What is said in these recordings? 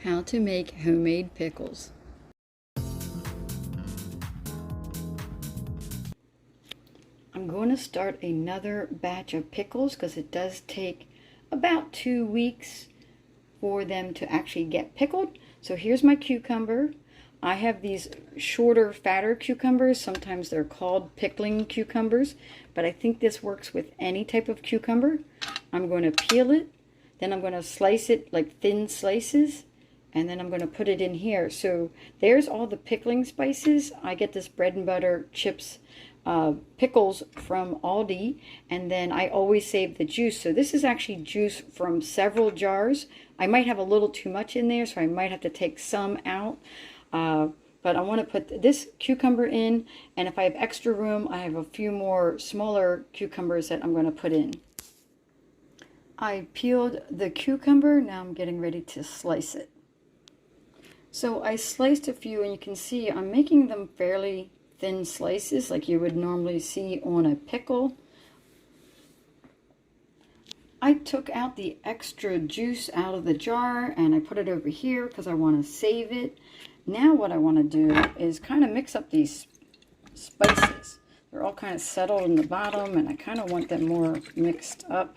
How to make homemade pickles. I'm going to start another batch of pickles because it does take about 2 weeks for them to actually get pickled. So here's my cucumber. I have these shorter, fatter cucumbers. Sometimes they're called pickling cucumbers, but I think this works with any type of cucumber. I'm going to peel it, then I'm going to slice it like thin slices, and then I'm going to put it in here. So there's all the pickling spices. I get this bread and butter chips pickles from Aldi, and then I always save the juice. So this is actually juice from several jars. I might have a little too much in there, so I might have to take some out. But I want to put this cucumber in, and if I have extra room, I have a few more smaller cucumbers that I'm going to put in. I peeled the cucumber. Now I'm getting ready to slice it. So I sliced a few, and you can see I'm making them fairly thin slices like you would normally see on a pickle. I took out the extra juice out of the jar and I put it over here because I want to save it. Now what I want to do is kind of mix up these spices. They're all kind of settled in the bottom, and I kind of want them more mixed up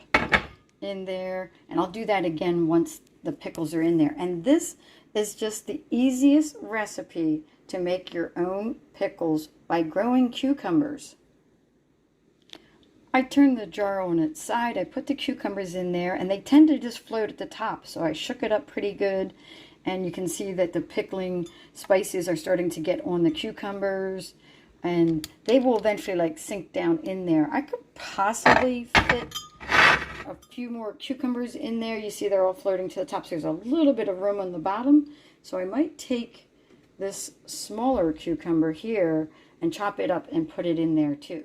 in there. And I'll do that again once the pickles are in there. And this is just the easiest recipe to make your own pickles by growing cucumbers. I turned the jar on its side, I put the cucumbers in there, and they tend to just float at the top, so I shook it up pretty good, and you can see that the pickling spices are starting to get on the cucumbers, and they will eventually like sink down in there. I could possibly fit a few more cucumbers in there. You see they're all floating to the top, so there's a little bit of room on the bottom, so I might take this smaller cucumber here and chop it up and put it in there too.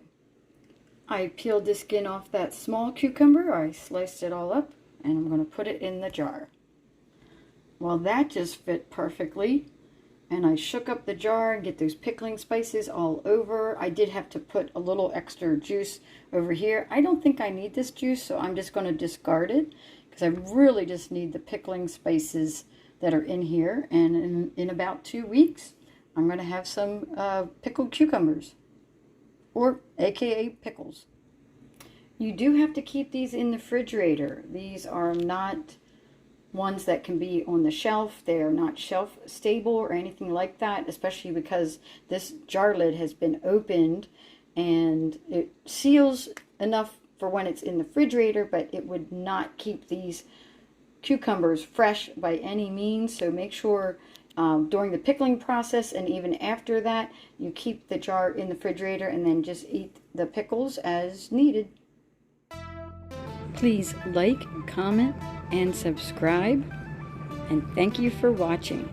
I peeled the skin off that small cucumber. I sliced it all up, and I'm going to put it in the jar. Well, that just fit perfectly, and I shook up the jar and get those pickling spices all over. I did have to put a little extra juice over here. I don't think I need this juice, so I'm just going to discard it because I really just need the pickling spices that are in here, and in about 2 weeks I'm going to have some pickled cucumbers, or aka pickles. You do have to keep these in the refrigerator. These are not ones that can be on the shelf. They are not shelf stable or anything like that, especially because this jar lid has been opened and it seals enough for when it's in the refrigerator, but it would not keep these cucumbers fresh by any means. So make sure during the pickling process and even after that, you keep the jar in the refrigerator and then just eat the pickles as needed. Please like, comment, and subscribe, and thank you for watching.